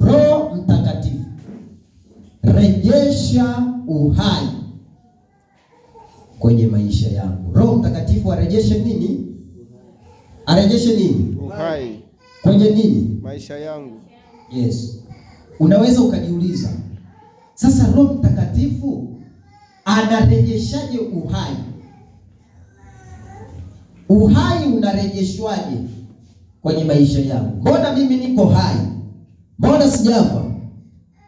Roho Mtakatifu, rejesha uhai kwenye maisha yangu. Roho Mtakatifu arejeshe nini? Arejeshe nini? Uhai. Kwenye nini? Maisha yangu. Yes. Unaweza ukajiuliza, sasa Roho Mtakatifu anarejeshaje uhai? Uhai unarejeshwaje kwenye maisha yangu? Mbona mimi niko hai? Mbona sijafa?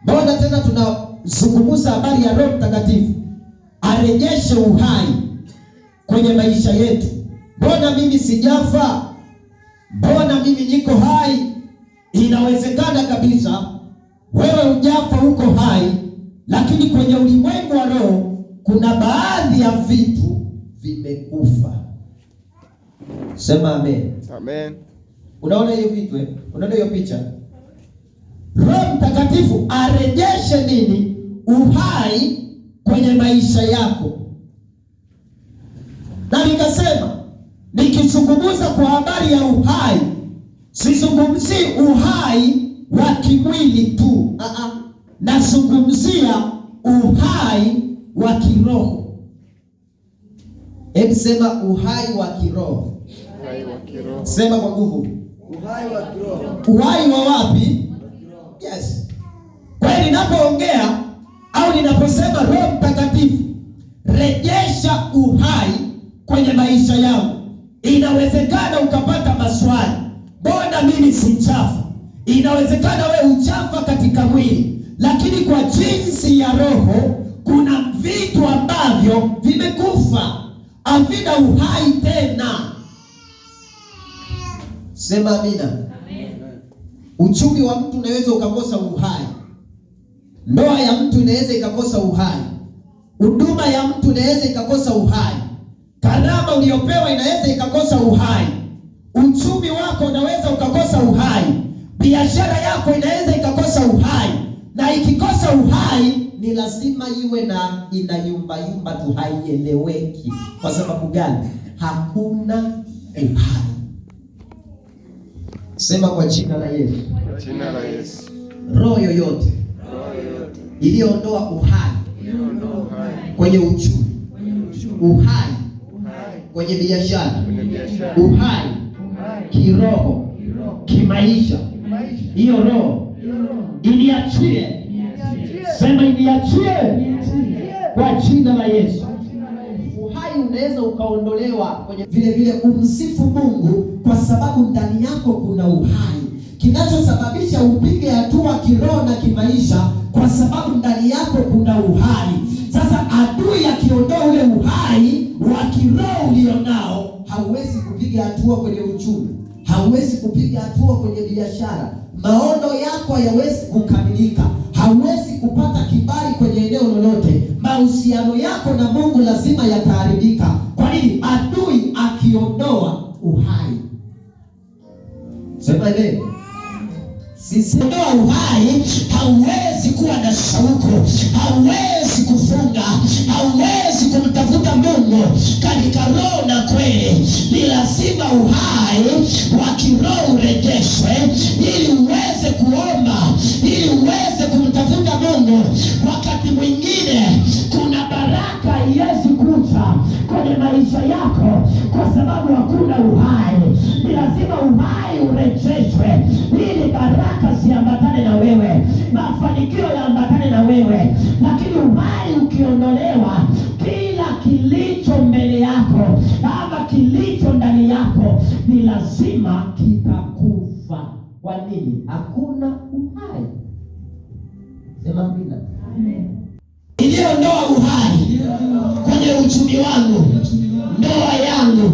Mbona tena tunazungumza habari ya Roho Mtakatifu arejeshe uhai kwenye maisha yetu? Mbona mimi sijafa? Mbona mimi niko hai? Inawezekana kabisa wewe hujafa, uko hai, lakini kwenye ulimwengu wa roho kuna baadhi ya vitu vimekufa. Sema amen. Amen. Unaona hiyo vitu eh? Unaona hiyo picha? Roho Mtakatifu arejeshe nini? Uhai kwenye maisha yako. Na nikasema nikizungumza kwa habari ya uhai, sizungumzii uhai wa kimwili tu. Nazungumzia uhai wa kiroho. Hebu sema uhai wa kiroho. Uhai wa kiroho. Sema kwa nguvu. Uhai wa kiroho. Uhai wa wapi? Yes. Kwa hiyo ninapoongea au ninaposema Roho Mtakatifu rejesha uhai kwenye maisha yangu, inawezekana ukapata maswali. Mbona mimi sichafa? Inawezekana wewe uchafa katika mwili, lakini kwa jinsi ya roho kuna vitu ambavyo vimekufa, havina uhai tena. Sema amina. Amen. Uchumi wa mtu unaweza ukakosa uhai. Ndoa ya mtu inaweza ikakosa uhai. Huduma ya mtu inaweza ikakosa uhai. Karama uliyopewa inaweza ikakosa uhai. Uchumi wako unaweza ukakosa uhai. Biashara yako inaweza ikakosa uhai. Na ikikosa uhai ni lazima iwe na inayumba tu, haieleweki. Kwa sababu gani? Hakuna uhai. Sema kwa jina la Yesu. Kwa jina la Yesu. Roho yoyote iliyoondoa uhai kwenye uchumi, uhai kwenye biashara, uhai kiroho, kimaisha, hiyo roho iniachie. Sema iniachie kwa jina la Yesu. Uhai unaweza ukaondolewa kwenye vile umsifu Mungu kwa sababu ndani yako kuna uhai. Kinachosababisha upige hatua kiroho na kimaisha kwa sababu ndani yako kuna uhai. Sasa adui akiondoa ule uhai wa kiroho ulionao, hauwezi kupiga hatua kwenye uchumi, hauwezi kupiga hatua kwenye biashara, maono yako hayawezi kukamilika, hauwezi kupata kibali kwenye eneo lolote, mahusiano yako na Mungu lazima yataharibika. Kwa nini? Adui akiondoa uhai. Sema leo. Sisi ndoa uhai, hauwezi kuwa na shauku, hauwezi kufunga, hauwezi kumtafuta Mungu katika roho na kweli. Ni lazima uhai wa kiroho urejeshwe ili uweze kuomba, ili uweze kumtafuta Mungu. Wakati mwingine kuna baraka haiwezi kuja kwenye maisha yako kwa sababu hakuna uhai. Ni lazima uhai urejeshwe ili baraka ziambatane na wewe, mafanikio yaambatane na wewe. Lakini uhai ukiondolewa, kila kilicho mbele yako ama kilicho ndani yako ni lazima kitakufa. Kwa nini? Hakuna uhai. Sema amina. Amen. Iliondoa uhai kwenye uchumi wangu, ndoa yangu,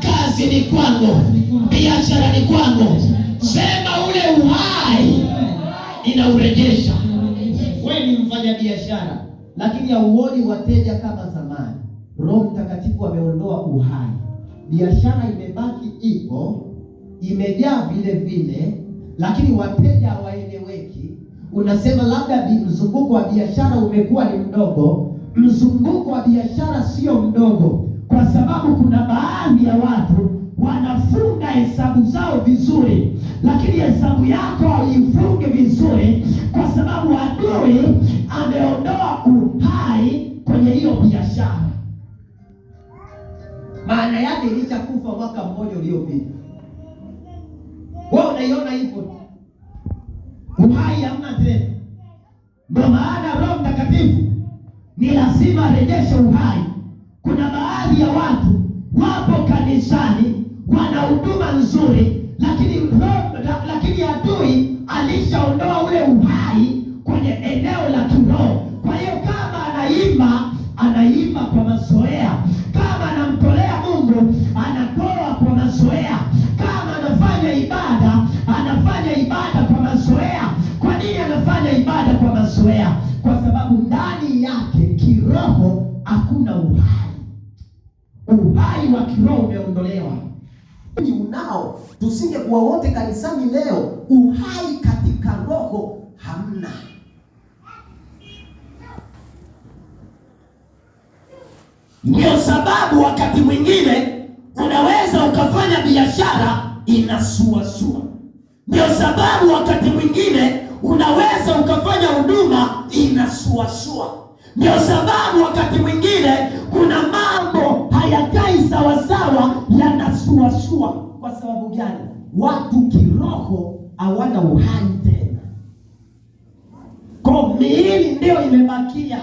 kazi ni kwangu, biashara ni kwangu. Sema ule uhai inaurejesha. Wewe ni mfanya biashara lakini hauoni wateja kama zamani. Roho Mtakatifu ameondoa uhai. Biashara imebaki ipo, imejaa vile vile, lakini wateja hawaeleweki. Unasema labda mzunguko wa biashara umekuwa ni mdogo. Mzunguko wa biashara sio mdogo, kwa sababu kuna baadhi ya watu wanafunga hesabu zao vizuri, lakini hesabu yako haifunge vizuri, kwa sababu adui ameondoa uhai kwenye hiyo biashara. Maana yake ilishakufa mwaka mmoja uliopita. Wewe unaiona ipo, uhai hamna tena. Ndio maana Roho Mtakatifu ni lazima arejeshe uhai. Kuna baadhi ya watu wapo kanisani, wana huduma nzuri, lakini adui alishaondoa ule uhai kwenye eneo la kiroho. Kwa hiyo kama anaimba kwa mazoea, kama anamtolea Mungu anatoa kwa mazoea, kama anafanya ibada kwa mazoea. Kwa nini anafanya ibada kwa mazoea? Kwa sababu ndani yake kiroho hakuna uhai. Uhai wa kiroho umeondolewa. Unao, tusingekuwa wote kanisani leo, uhai katika roho hamna. Ndio sababu wakati mwingine unaweza ukafanya biashara inasuasua. Ndio sababu wakati mwingine unaweza ukafanya huduma inasuasua. Ndio sababu wakati mwingine kuna mambo hayakai sawasawa, yanasuasua. Kwa sababu gani? Watu kiroho hawana uhai tena. Kwa miili ndio imebakia.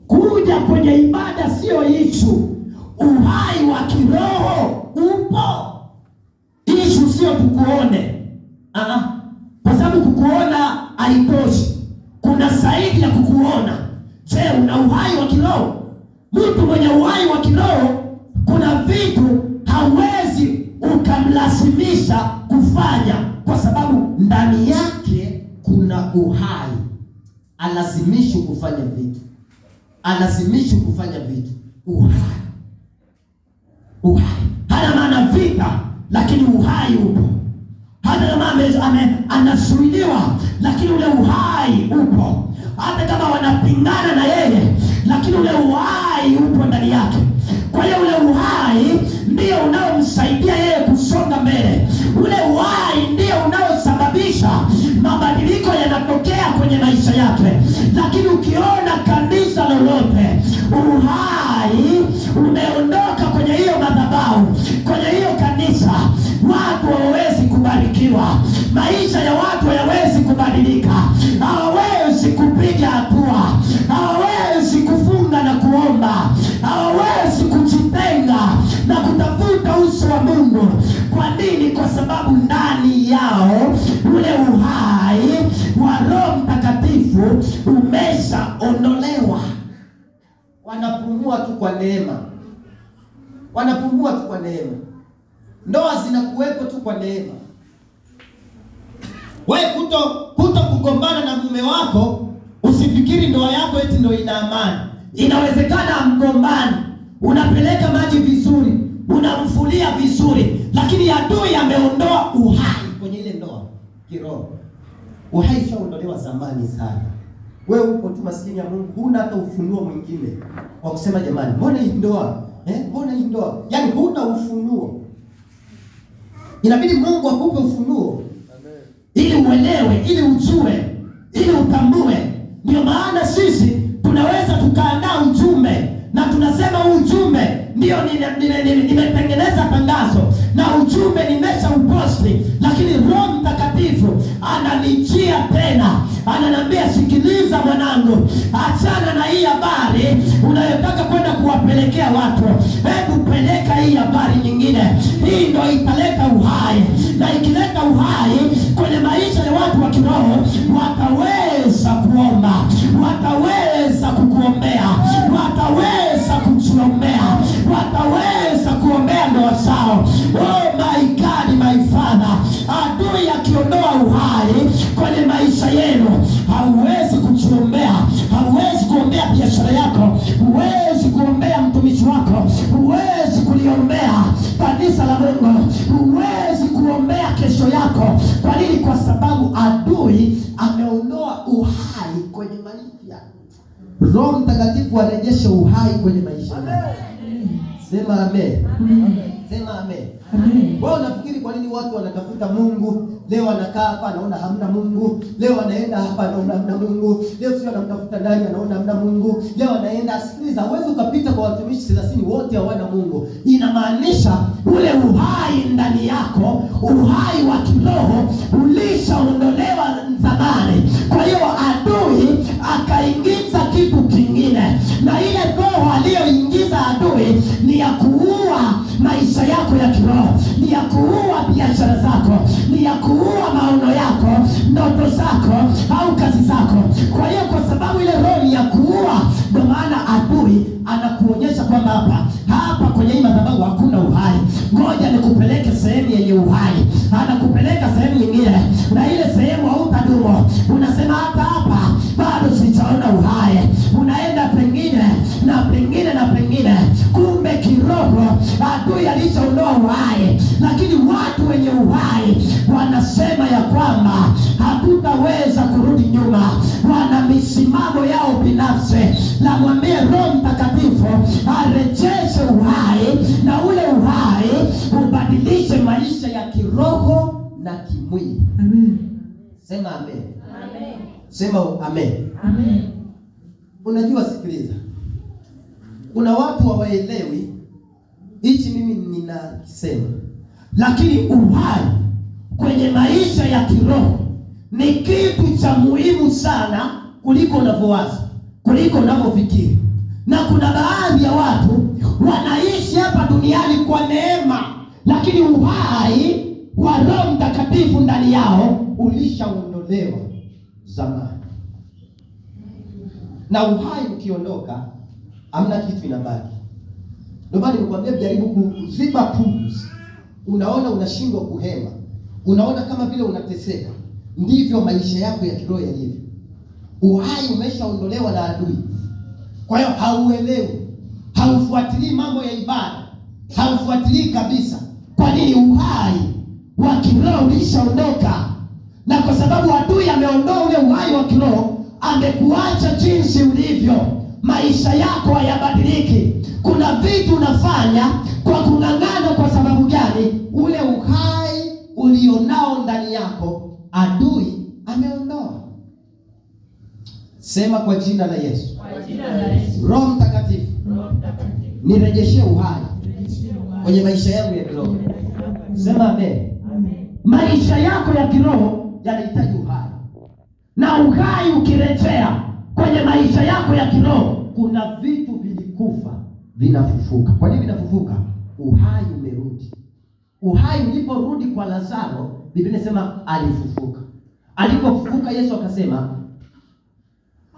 Kuja kwenye ibada sio ishu. Uhai wa kiroho upo. Ishu sio tukuone. Kwa sababu kukuona haitoshi. Kuna zaidi ya kukuona. Je, una uhai wa kiroho? Mtu mwenye uhai wa kiroho, kuna vitu hawezi ukamlazimisha kufanya, kwa sababu ndani yake kuna uhai. Alazimishwi kufanya vitu. Uhai. Hana maana vita, lakini uhai upo. Hata kama anasuiliwa, lakini ule uhai upo. Hata kama wanapingana na yeye, lakini ule uhai upo ndani yake. Kwa hiyo ule uhai ndio unaomsaidia yeye kusonga mbele. Ule uhai ndio unaosababisha mabadiliko yanatokea kwenye maisha yake. Lakini ukiona kanisa lolote uhai umeondoka kwenye hiyo madhabahu, kwenye hiyo kanisa, watu hawawezi kubarikiwa. Maisha ya watu hayawezi kubadilika. Hawawezi kupiga hatua. Hawawezi kufunga na kuomba. Hawawezi kujitenga na kutafuta uso wa Mungu. Kwa nini? Kwa sababu ndani yao ule uhai wa Roho Mtakatifu umeshaondolewa. Wanapumua tu kwa neema. Ndoa zinakuwepo tu kwa neema. Wewe kuto kugombana na mume wako, usifikiri ndoa yako eti ndio ina amani. Inawezekana mgombani, unapeleka maji vizuri, unamfulia vizuri, lakini adui ameondoa uhai kwenye ile ndoa kiroho. Uhai ushaondolewa zamani sana. Wewe upo tu maskini ya Mungu, huna hata ufunuo mwingine wa kusema jamani, mbona hii ndoa? Mbona hii ndoa? Yaani huna ufunuo. Inabidi Mungu akupe ufunuo. Amen. Ili uelewe, ili ujue, ili utambue. Ndio maana sisi tunaweza tukaandaa ujumbe na tunasema huu ujumbe ndio nimetengeneza tangazo na ujumbe nimesha uposti, lakini Roho Mtakatifu ananijia tena, ananiambia sikiliza mwanangu, achana na hii habari unayotaka kwenda kuwapelekea watu. Hebu peleka hii habari nyingine. Hii ndio italeta uhai, na ikileta uhai kwenye maisha ya watu wa kiroho, wataweza kuomba, wataweza kukuombea, wataweza kujiombea, wataweza kuombea ndoa zao. Oh my God, my Father, adui akiondoa uhai kwenye maisha yenu, hauwezi kujiombea, hauwezi kuombea biashara yako, huwezi kuombea mtumishi wako, huwezi kuliombea kanisa la Mungu, huwezi kuombea kesho yako. Kwa nini? Kwa sababu adui ameondoa uhai kwenye maisha. Roho Mtakatifu arejeshe uhai kwenye maisha yako. Sema amen. Amen. Sema amen. Amen. Wewe unafikiri kwa nini watu wanatafuta Mungu? Leo anakaa hapa anaona hamna Mungu. Leo anaenda hapa anaona hamna Mungu. Leo sio anamtafuta ndani anaona hamna Mungu. Leo anaenda, sikiliza, huwezi ukapita kwa watumishi 30 wote hawana Mungu. Inamaanisha ule uhai ndani yako, uhai wa kiroho ulishaondolewa zamani. Kwa hiyo adui akaingiza kitu kingine, na ile roho aliyoingiza adui ni ya kuua maisha yako ya kiroho, ni ya kuua biashara zako, ni ya kuua maono yako, ndoto zako au kazi zako. Kwa hiyo kwa sababu ile roho ni ya kuua, ndio maana adui anakuonyesha kwamba hapa kwenye hii madhabahu hakuna uhai. Ngoja nikupeleke sehemu yenye uhai. Anakupeleka sehemu nyingine, na ile sehemu hautadumu. Unasema hata hapa bado sijaona uhai. Unaenda pengine na pengine na pengine, kumbe kiroho adui alishaondoa uhai. Lakini watu wenye uhai wanasema ya kwamba hatutaweza kurudi nyuma. Wana misimamo yao binafsi. Na mwambie Roho Mtakatifu arejeshe uhai, na ule uhai ubadilishe maisha ya kiroho na kimwili. Amen. Sema amen. Amen. Sema amen. Amen. Unajua, sikiliza, kuna watu hawaelewi hichi mimi ninasema, lakini uhai kwenye maisha ya kiroho ni kitu cha muhimu sana kuliko unavyowaza, kuliko unavyofikiri. Na kuna baadhi ya watu wanaishi hapa duniani kwa neema, lakini uhai wa Roho Mtakatifu ndani yao ulishaondolewa zamani. Na uhai ukiondoka, hamna kitu inabaki. Ndio maana nimekwambia jaribu kuziba pumzi. Unaona unashindwa kuhema, unaona kama vile unateseka. Ndivyo maisha yako ya kiroho yalivyo. Uhai umeshaondolewa na adui. Kwa hiyo hauelewi, haufuatilii mambo ya ibada, haufuatilii kabisa. Kwa nini? Uhai wa kiroho ulishaondoka. Na kwa sababu adui ameondoa ule uhai wa kiroho, amekuacha jinsi ulivyo. Maisha yako hayabadiliki. Kuna vitu unafanya kwa kung'ang'ana. Kwa sababu gani? Ule uhai ulionao ndani yako adui ameondoa. Sema kwa jina la Yesu. Kwa jina la Yesu. Roho Mtakatifu, nirejeshe uhai kwenye maisha yangu ya kiroho. Sema amen. Maisha yako ya kiroho yanahitaji uhai, na uhai ukirejea kwenye maisha yako ya kiroho, kuna vitu vilikufa vinafufuka. Kwa nini vinafufuka? Uhai umerudi. Uhai uliporudi kwa Lazaro, Biblia inasema alifufuka. Alipofufuka Yesu akasema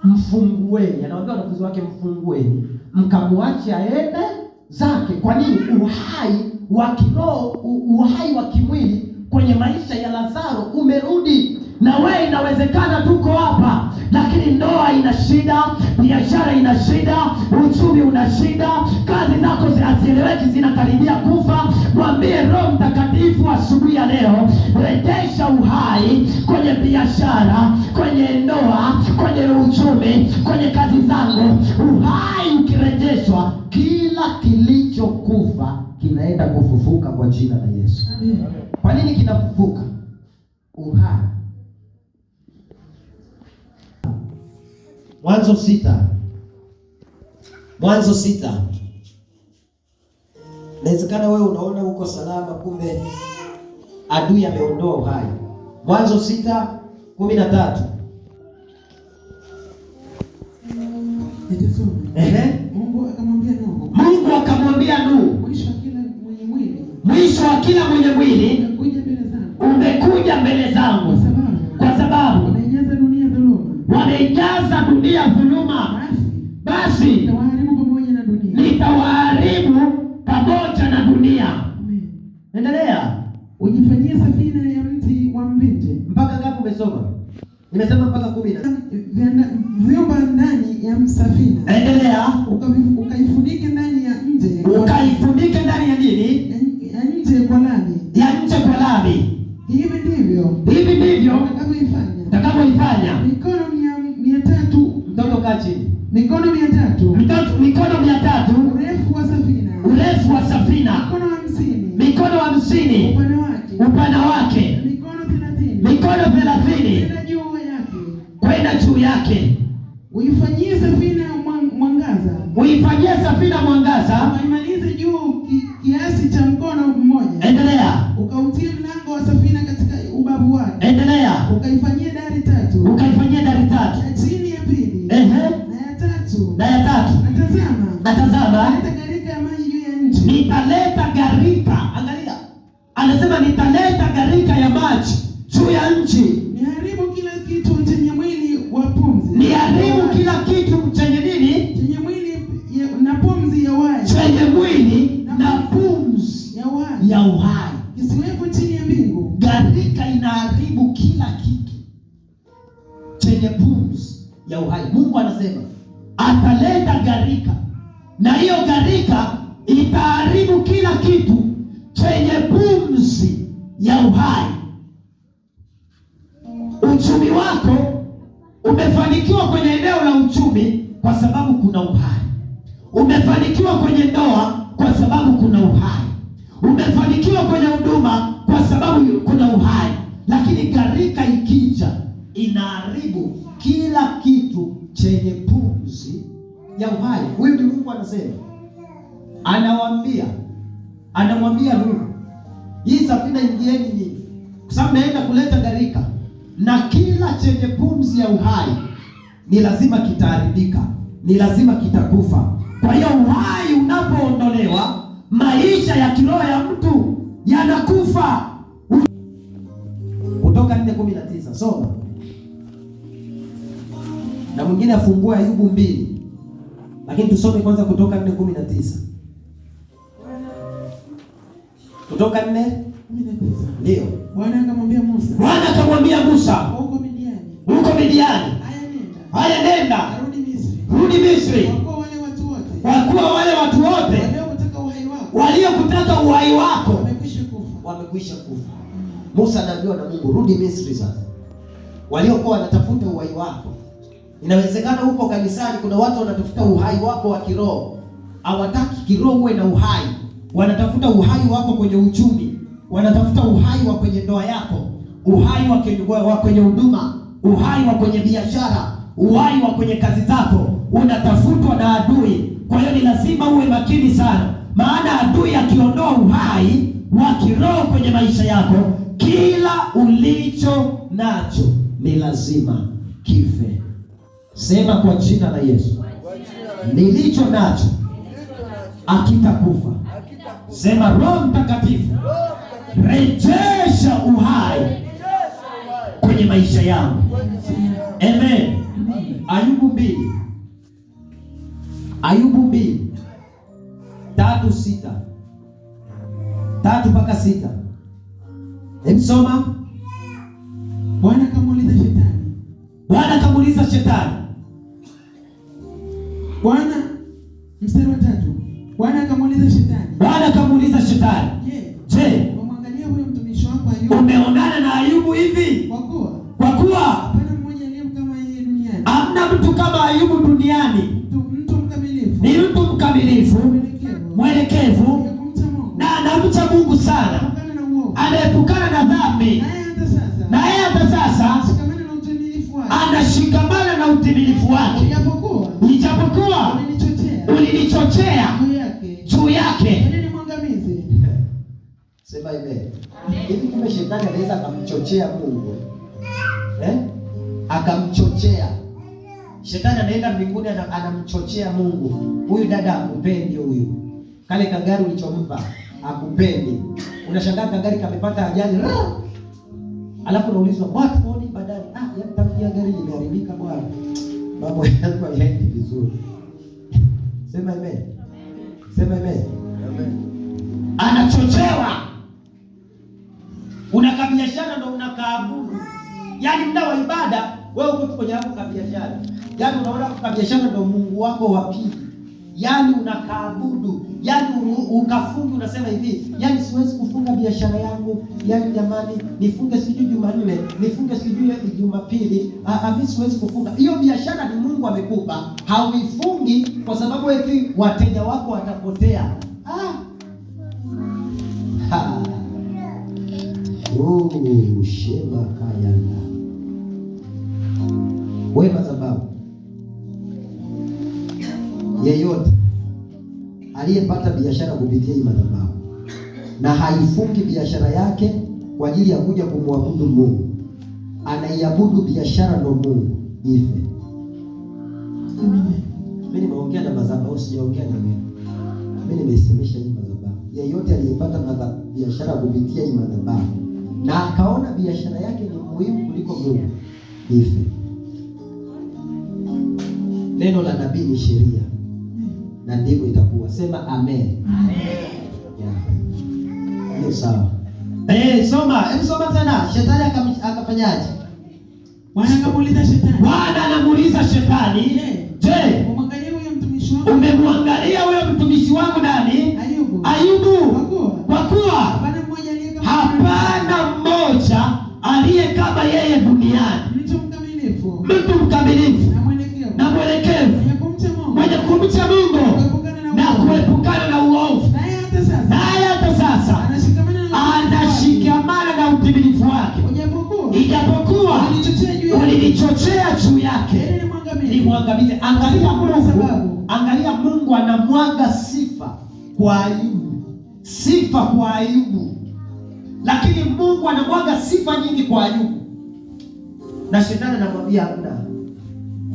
mfungueni. Anawaambia wanafunzi wake mfungueni, mkamwache aende zake. Kwa nini? Uhai wa kiroho, uhai wa kimwili kwenye maisha ya Lazaro umerudi. Na wewe inawezekana tuko hapa, lakini ndoa ina shida, biashara ina shida, uchumi una shida, kazi zako hazieleweki, zinakaribia kufa. Mwambie Roho Mtakatifu asubuhi ya leo, rejesha uhai kwenye biashara, kwenye ndoa, kwenye uchumi, kwenye kazi zangu. Uhai ukirejeshwa, kila kilichokufa kinaenda kufufuka kwa jina la Yesu. Kwa nini kinafufuka? Uhai. Mwanzo 6. Mwanzo 6. Inawezekana wewe unaona uko salama, kumbe adui ameondoa uhai. Mwanzo 6:13. Mungu akamwambia Nuhu. Mungu akamwambia Nuhu, mwisho wa kila mwenye mwili umekuja mbele zangu, kwa sababu wameijaza dunia dhuluma, basi nitawaharibu pamoja na dunia. Endelea. Ujifanyie safina ya mti wa mvinje. Mpaka ngapi umesoma? Nimesema mpaka 10. Vyombo ndani ya msafina. Endelea. Ukaifunike ndani ya nje. Ukaifunike ndani ya nini? Ya nje kwa lami. Ya nje kwa lami. Hivi ndivyo utakavyoifanya. Mikono 300. Mtoto kaa chini. Mikono 300. Mikono 300. Urefu wa safina. Urefu kwenda juu yake. Uifanyie safina mwangaza. Uifanyie safina mwangaza. Uimalize juu kiasi cha mkono mmoja. Endelea. Ukautie mlango wa safina katika ubavu wake. Endelea. Ukaifanyie dari 3. Ukaifanyie dari 3. Ya chini ya pili. Na ya 3. Na ya 3. Natazama. Nitaleta gharika ya maji juu ya nchi. Nitaleta gharika. Angalia. Anasema nitaleta gharika ya maji juu ya nchi. Niharibu kila kitu chenye mwili wa pumzi. Niharibu kila kitu chenye nini? Chenye mwili na pumzi ya uhai. Chenye mwili na pumzi ya uhai. Kisiwepo chini ya mbingu. Gharika inaharibu kila kitu chenye pumzi ya uhai. Mungu anasema ataleta gharika, na hiyo gharika itaharibu kila kitu chenye pumzi ya uhai. Uchumi wako umefanikiwa kwenye eneo la uchumi kwa sababu kuna uhai. Umefanikiwa kwenye ndoa kwa sababu kuna uhai. Umefanikiwa kwenye huduma kwa sababu kuna uhai. Lakini gharika ikija inaharibu kila kitu chenye pumzi ya uhai. Huyu ni Mungu anasema. Anamwambia Nuhu, hii safina ingieni nyinyi, kwa sababu naenda kuleta gharika, na kila chenye pumzi ya uhai ni lazima kitaharibika, ni lazima kitakufa. Kwa hiyo uhai unapoondolewa, maisha ya kiroho ya mtu yanakufa. Kutoka 4:19 soma. Na mwingine afungue Ayubu 2. Lakini tusome kwanza Kutoka 4:19. Kutoka 4:19. Ndio. Bwana akamwambia Musa, huko Midiani. Haya nenda. Rudi Misri. Kwa kuwa wale watu wote waliokutaka uhai wako wamekwisha kufa. Musa anaambiwa na Mungu, rudi Misri sasa. Waliokuwa wanatafuta uhai wako. Inawezekana huko kanisani kuna watu wanatafuta uhai wako wa kiroho. Hawataki kiroho uwe na uhai. Wanatafuta uhai wako kwenye uchumi. Wanatafuta uhai wa kwenye ndoa yako. Uhai wa kwenye huduma. Uhai wa kwenye biashara. Uhai wa kwenye kazi zako. Unatafutwa na adui. Kwa hiyo ni lazima uwe makini sana. Maana adui akiondoa uhai wa kiroho kwenye maisha yako, kila ulicho nacho ni lazima kife. Sema kwa jina la Yesu, nilicho nacho akitakufa. Sema Roho Mtakatifu, rejesha uhai kwenye maisha yangu. Amen. Ayubu 2. Ayubu 2. 3:6. 3 mpaka 6. Soma. Bwana akamuuliza Shetani. Mstari wa 3. Bwana akamuuliza Shetani. Je, umemwangalia huyo mtumishi wako Ayubu? Umeonana na Ayubu hivi? Kwa kuwa hapana mmoja aliye kama yeye duniani. Hamna mtu kama Ayubu duniani. Mtu mkamilifu. Ni mtu mkamilifu, mwelekevu, na anamcha Mungu sana, anaepukana na dhambi. Naye hata sasa anashikamana na utimilifu wake. Ijapokuwa ulinichochea juu yake. Sema amen. Hivi kumbe shetani anaweza akamchochea Mungu? Akamchochea. Shetani anaenda mbinguni anamchochea Mungu. Huyu dada akupendi huyu. Kale kagari ulichompa akupendi. Unashangaa kagari kamepata ajali. Alafu unaulizwa what money badali. Yatamjia gari limeharibika bwana. Mambo yangu hayaendi vizuri. Sema amen. Sema amen. Amen. Anachochewa. Unakabiashara ndo unakaabudu. Yaani muda wa ibada wewe uko kwenye hapo kabiashara. Yaani unaona kabiashara ndo Mungu wako wa pili. Yaani unakaabudu. Yaani ukafungi unasema hivi, yaani siwezi kufunga biashara yangu. Yaani jamani, nifunge sijui Jumanne, nifunge sijui Jumapili. Mimi siwezi kufunga. Hiyo biashara ni Mungu amekupa. Hauifungi kwa sababu eti wateja wako watapotea. Shema kayanda. Wewe madhabahu, yeyote aliyepata biashara kupitia hii madhabahu na haifungi biashara yake kwa ajili ya kuja kumwabudu Mungu, anaiabudu biashara ndo Mungu, ife. Mimi nimeongea na madhabahu, sijaongea na mimi. Mimi nimeisemesha hii madhabahu. Yeyote aliyepata biashara kupitia hii madhabahu na akaona biashara yake ni muhimu kuliko Mungu, ife. Neno la nabii ni sheria, na ndivyo itakuwa. Sema amen. Amen. Hiyo sawa. Soma tena. Shetani akafanyaje? Bwana akamuuliza Shetani. Bwana anamuuliza Shetani, je, umemwangalia huyo mtumishi wangu nani? Ayubu. Kwa kuwa hapana mmoja aliye kama yeye duniani, mtu mkamilifu na mwelekevu, mwenye kumcha Mungu na kuepukana na uovu. Naye hata sasa anashikamana na utimilifu wake, ijapokuwa ulinichochea juu yake nimwangamize. Angalia Mungu anamwaga sifa kwa Ayubu, sifa kwa Ayubu, lakini Mungu anamwaga sifa nyingi kwa Ayubu, na Shetani anamwambia hamna,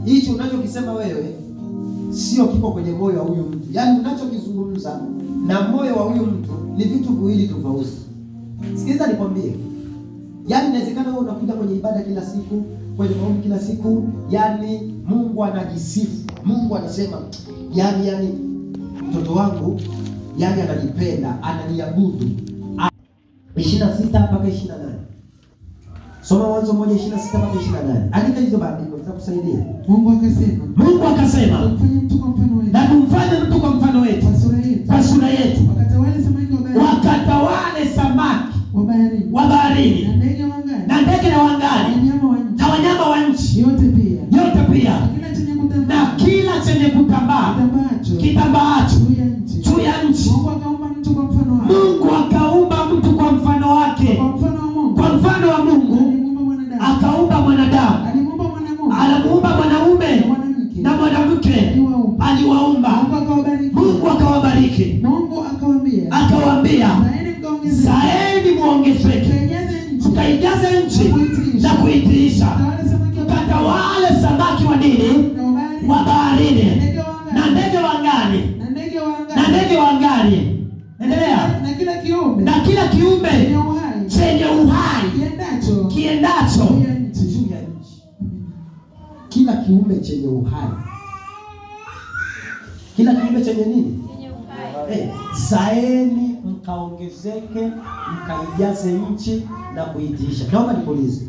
hicho unachokisema wewe sio kiko kwenye moyo wa huyu mtu. Yaani unachokizungumza na moyo wa huyu mtu ni vitu viwili tofauti. Sikiliza nikwambie. Yaani inawezekana wewe unakuja kwenye ibada kila siku, kwenye maombi kila siku, yaani Mungu anajisifu. Mungu anasema, yaani mtoto wangu yaani ananipenda, ananiabudu. 26 mpaka 28. Soma Mwanzo 1:26 mpaka 28. Andika hizo maandiko zitakusaidia. Mungu akasema, na tumfanye mtu kwa mfano wetu, kwa sura yetu, wakatawale samaki wa baharini na ndege wa angani na wanyama wa nchi yote pia na kila chenye kutambaa kitambaacho juu ya nchi. Mungu akaumba mtu kwa mfano wake, kwa mfano wa Mungu akaumba mwanadamu. Anamuumba mwanaume na mwanamke aliwaumba. Mungu akawabariki. Akawaambia, zaeni muongezeke, mkaijaze nchi na kuitiisha, mkatawale samaki wa nini? Wa baharini na ndege wa angani na ndege wa angani. Endelea. Na kila kiumbe chenye uhai kiendacho juu ya nchi. Kila kiumbe chenye uhai. Kila kiumbe chenye nini? Chenye uhai. Zaeni mkaongezeke, mkaijaze nchi na kuitiisha. Naomba nikuulize,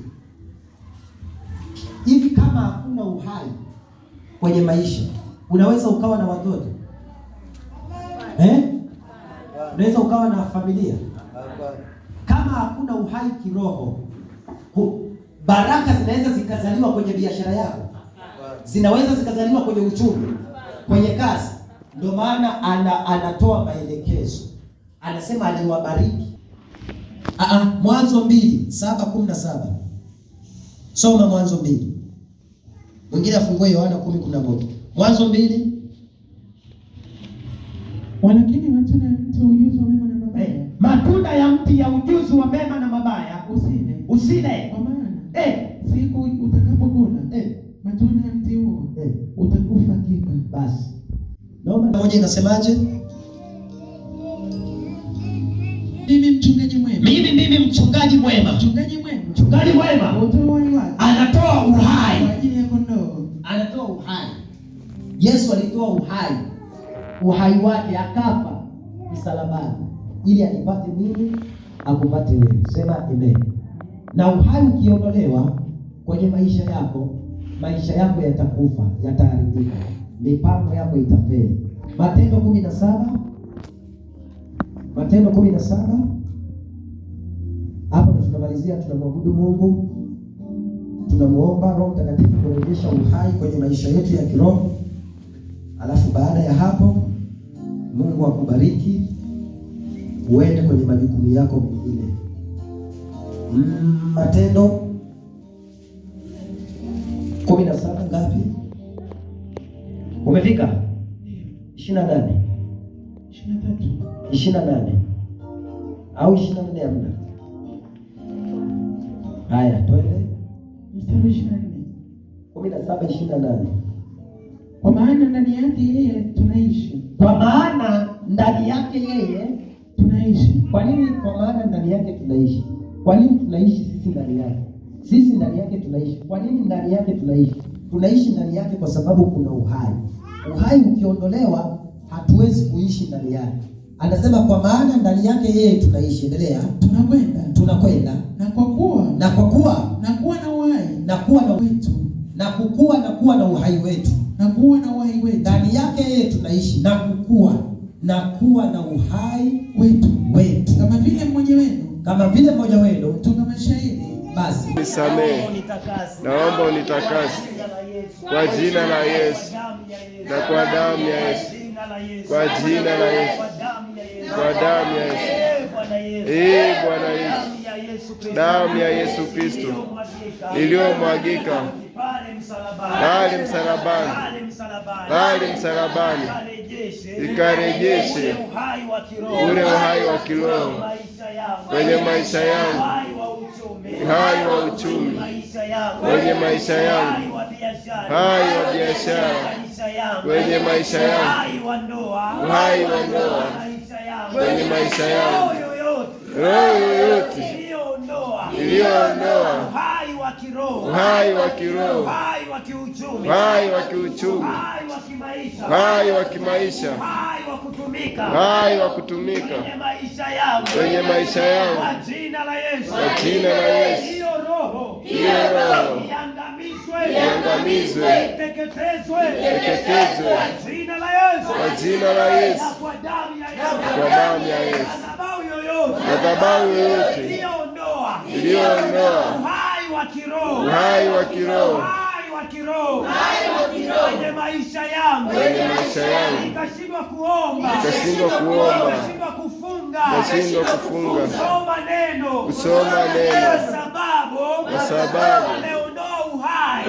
hivi kama hakuna uhai kwenye maisha, unaweza ukawa na watoto? Unaweza ukawa na familia? Kama hakuna uhai kiroho, baraka zinaweza zikazaliwa kwenye biashara yako, zinaweza zikazaliwa kwenye uchumi, kwenye kazi. Ndio maana anatoa maelekezo, anasema aliwabariki. Mwanzo 2:7-17. Soma Mwanzo 2. Mwingine afungue Yohana 10:11. Mwanzo 2. Walakini matunda ya mti wa ujuzi wa mema na mabaya, matunda ya mti ya ujuzi wa mema na mabaya usile. Kwa maana siku utakapokula matunda ya mti huo utakufa hakika. Basi naomba moja inasemaje? Mimi mchungaji mwema. Mimi mchungaji mwema. Mchungaji mwema anatoa uhai kwa ajili ya kondoo. Anatoa uhai. Yesu alitoa uhai wake, akafa msalabani ili anipate mimi, akupate wewe. Sema amen. Na uhai ukiondolewa kwenye maisha yako yatakufa, yataharibika, mipango yako itafeli. Matendo 17. Hapo ndo tunamalizia. Tunamwabudu Mungu, tunamuomba Roho Mtakatifu kurejesha uhai kwenye maisha yetu ya kiroho. Alafu baada ya hapo Mungu akubariki uende kwenye majukumu yako mengine. Matendo 17 ngapi? Umefika 28, 28 au 24 hamna? Haya, twende mstari 24, 17, 28. Kwa maana ndani yake yeye tunaishi. Kwa maana ndani yake yeye tunaishi. Kwa nini kwa maana ndani yake tunaishi? Kwa nini tunaishi sisi ndani yake? Sisi ndani yake tunaishi. Kwa nini ndani yake tunaishi? Tunaishi ndani yake kwa sababu kuna uhai. Uhai ukiondolewa hatuwezi kuishi ndani yake. Anasema kwa maana ndani yake yeye tunaishi. Endelea. Tunakwenda. Na kwa kuwa na kuwa na uhai. Na kuwa na wetu. Na kukua na kuwa na uhai wetu. Na kuwa na uhai wetu. Ndani yake yeye tunaishi na kukua na kuwa na uhai wetu. Kama vile mmoja wenu kutoka mashahidi. Basi nisamehe, naomba unitakase kwa jina la Yesu na kwa damu ya Yesu, kwa jina la Yesu, kwa damu ya Yesu. Bwana Yesu, damu ya Yesu Kristo iliyomwagika pale msalabani ikarejeshe ule uhai wa kiroho kwenye maisha yangu, uhai wa uchumi kwenye maisha yangu, uhai wa biashara kwenye maisha yangu, uhai wa ndoa kwenye maisha yangu. Roho yoyote iliyoondoa uhai wa kiroho, uhai wa kiuchumi, uhai wa kimaisha, uhai wa kutumika kwenye maisha yangu, kwa jina la Yesu, hiyo roho iangamizwe, iteketezwe kwa jina la Yesu, kwa damu ya Yesu. Madhabahu yoyote iliyoondoa uhai wa kiroho kwenye maisha yangu, nikashindwa kuomba, nikashindwa kufunga, kusoma neno, kwa sababu umeondoa uhai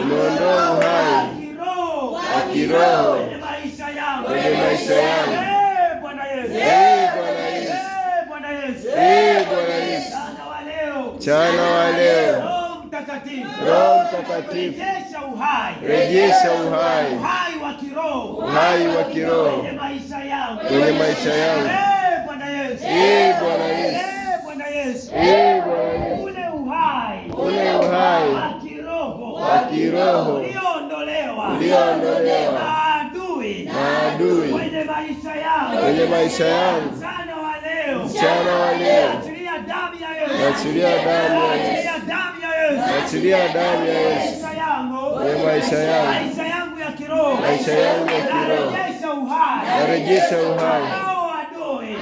wa kiroho kwenye maisha yangu. Bwana Yesu, mchana wa leo, Roho Mtakatifu, rejesha uhai wa kiroho kwenye maisha yangu. Bwana Yesu, ule uhai wa kiroho ulioondolewa na adui kwenye maisha yangu. Mchana wa leo, achilia damu ya Yesu kwenye maisha yangu ya kiroho, narejesha uhai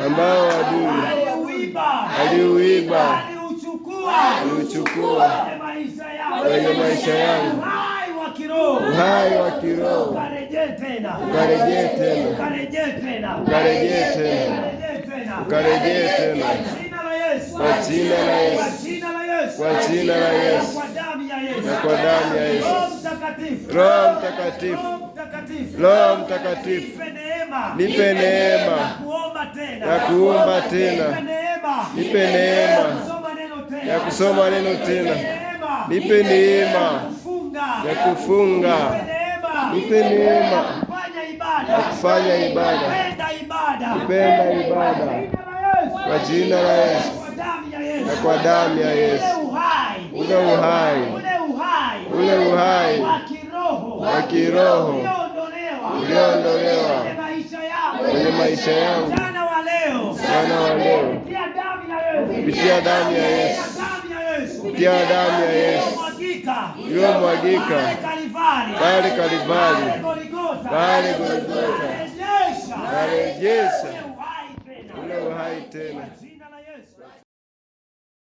ambao adui aliuiba, aliuchukua kwenye maisha yangu. Uhai wa kiroho ukarejee tena, kwa jina la Yesu, na kwa damu ya Yesu. Roho Mtakatifu, nipe neema ya kuomba tena, nipe neema ya kusoma neno tena, nipe neema ya kufunga, nipe neema ya kufanya ibada, kupenda ibada kwa jina la Yesu na kwa damu ya Yesu. Ule uhai wa kiroho ulioondolewa kwenye maisha yangu, mchana wa leo, kupitia damu ya Yesu, iliyomwagika pale Kalvari, pale Golgotha, narejesha ule uhai tena.